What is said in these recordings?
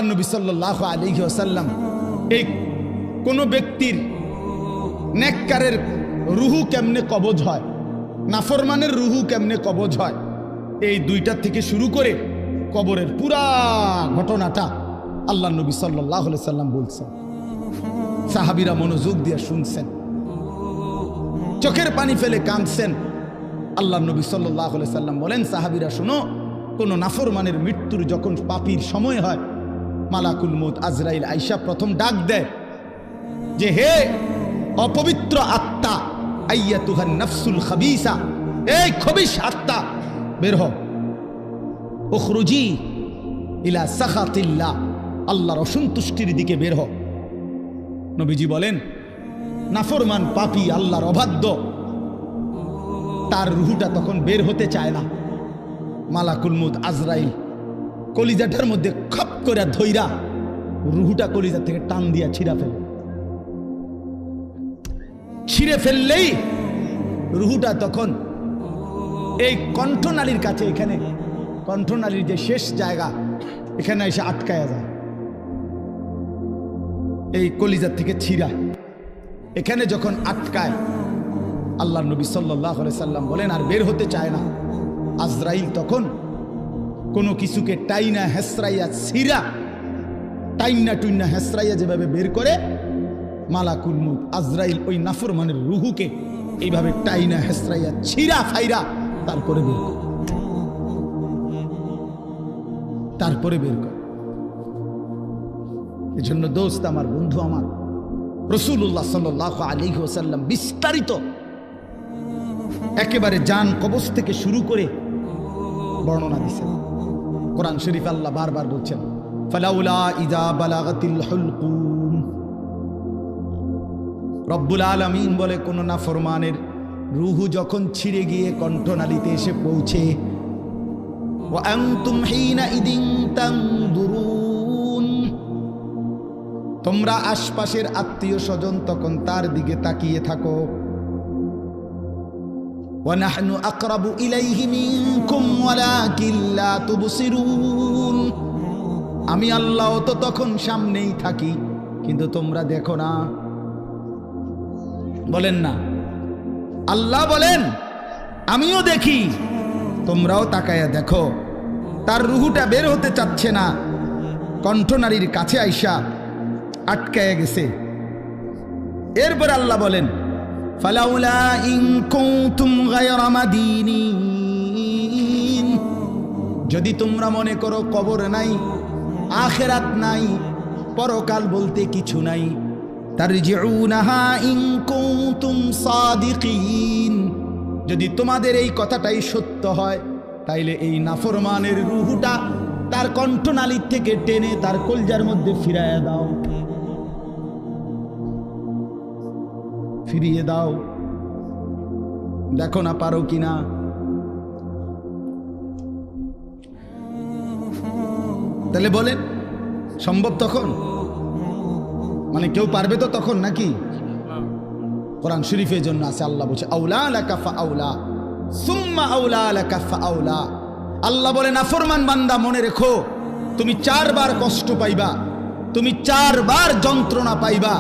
নবী সাল্লাল্লাহু আলাইহি ওয়াসাল্লাম এই কোন ব্যক্তির নেককারের রুহু কেমনে কবজ হয়, নাফরমানের রুহু কেমনে কবজ হয়, এই দুইটা থেকে শুরু করে কবরের পুরা ঘটনাটা আল্লাহ নবী সাল্লাল্লাহু আলাইহি ওয়াসাল্লাম বলছেন। সাহাবীরা মনোযোগ দিয়ে শুনছেন, চোখের পানি ফেলে কাঁদছেন। আল্লাহ নবী সাল্লাল্লাহু আলাইহি ওয়াসাল্লাম বলেন, সাহাবীরা শোনো, কোন নাফরমানের মৃত্যুর যখন পাপীর সময় হয়, মালাকুল মউত আজরাইল আইসা প্রথম ডাক দেয় যে, হে অপবিত্র আত্মা, আইয়াতুহান নাফসুল খাবিসা, এই খবিশ আত্মা বের হও, উখরুজি ইলা সাখাতিল্লাহ, আল্লাহর অসন্তুষ্টির দিকে বের হও। নবীজি বলেন, নাফরমান পাপী আল্লাহর অবাধ্য, তার রুহুটা তখন বের হতে চায় না। মালাকুল মউত আজরাইল কলিজাটার মধ্যে খপ করে ধইরা রুহুটা কলিজা থেকে টান দিয়া ছিঁড়ে ফেললেই রুহুটা তখন এই কণ্ঠনালীর কাছে, এখানে কণ্ঠনালীর যে শেষ জায়গা, এখানে এসে আটকায়া যায়। এই কলিজার থেকে ছিঁড়া এখানে যখন আটকায়, আল্লাহ নবী সাল্লাল্লাহু আলাইহি সাল্লাম বলেন আর বের হতে চায় না। আজরাইল তখন কোনো কিছুকে টাইনা হেসরাইয়া ছিঁড়া, টাইনা টুইনা হেসরাইয়া যেভাবে বের করে, মালাকুল মউত আজরাইল ওই নাফরমানের রুহুকে এইভাবে টাইনা হেসরাইয়া ছিঁড়া ফাইরা তারপরে বের করে। এজন্য দোস্ত আমার, বন্ধু আমার, রাসূলুল্লাহ সাল্লাল্লাহু আলাইহি ওয়াসাল্লাম বিস্তারিত একেবারে জান কবজ থেকে শুরু করে বর্ণনা দিয়েছেন। কোরআন শরীফ আল্লাহ বারবার বলছেন, ফালাউলা ইযা বালাগাতিল হুলকুম, রব্বুল আলামিন বলে, কোন নাফরমানের রুহু যখন ছিঁড়ে গিয়ে কণ্ঠনালীতে এসে পৌঁছে, ওয়া আনতুম হিনা ইদিন তানদুরুন, তোমরা আশপাশের আত্মীয় স্বজন তখন তার দিকে তাকিয়ে থাকো, ওয়া নাহনু আকরাবু ইলাইহি মিনকুম ওয়ালাকিন লা তুবসিরুন, আমি আল্লাহ তো তখন সামনেই থাকি, কিন্তু তোমরা দেখো না। বলেন না, আল্লাহ বলেন আমিও দেখি, তোমরাও তাকায়া দেখো। তার রুহুটা বের হতে চাচ্ছে না, কণ্ঠনালীর কাছে আইসা আটকায়া গেছে। এরপর আল্লাহ বলেন, ফালাউলা ইন কুনতুম গায়রা মাদিনিন, যদি তোমরা মনে করো কবর নাই, আখিরাত নাই, পরকাল বলতে কিছু নাই, তারজিউনাহা ইন কুনতুম সাদিকিন, যদি তোমাদের এই কথাটাই সত্য হয়, তাইলে এই নাফরমানের রুহুটা তার কণ্ঠনালীর থেকে টেনে তার কলজার মধ্যে ফিরিয়ে দাও, দেখো না পারো কিনা। তাহলে বলেন সম্ভব তখন? মানে কেউ পারবে তো তখন নাকি? কোরআন শরীফের জন্য আছে, আল্লাহ বলছে, আউলা লাকা ফাআউলা সুম্মা আউলা লাকা ফাআউলা। আল্লাহ বলে, নাফরমান বান্দা মনে রেখো, তুমি 4 বার কষ্ট পাইবা, তুমি 4 বার যন্ত্রণা পাইবা,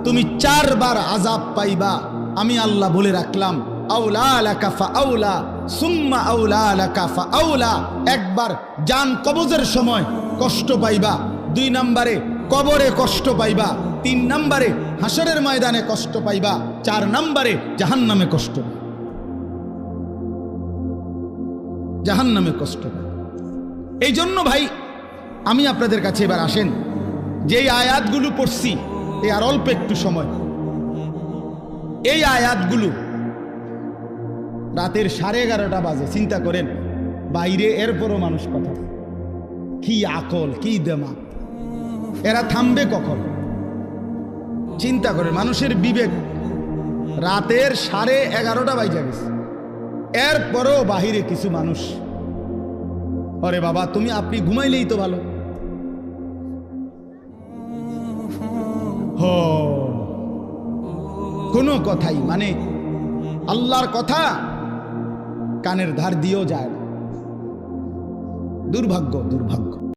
তুমি 4 বার আযাব পাইবা। আমি আল্লাহ বলে রাখলাম, আউলা লাকা ফাআউলা সুম্মা আউলা লাকা ফাআউলা। একবার জান কবজের সময় কষ্ট পাইবা, 2 নম্বরে কবরে কষ্ট পাইবা, 3 নম্বরে হাসরের ময়দানে কষ্ট পাইবা, 4 নম্বরে জাহান্নামে কষ্ট পাইবা, জাহান্নামে কষ্ট পাইবা। এই জন্য ভাই, আমি আপনাদের কাছে এবার আসেন, যে আয়াতগুলো পড়ছি, এই আর অল্প একটু সময়, এই আয়াতগুলো রাতের 11:30 বাজে, চিন্তা করেন বাইরে, এরপরও মানুষ কথা, কি আকল, কি দেমা, এরা থামবে কখন? চিন্তা করেন, মানুষের বিবেক, রাতের 11:30 বাজে গেছে, এরপরও বাহিরে কিছু মানুষ, আরে বাবা আপনি ঘুমাইলেই তো ভালো। কোনো কথাই, মানে আল্লাহর কথা কানের ধার দিয়েও যায় না। দুর্ভাগ্য, দুর্ভাগ্য।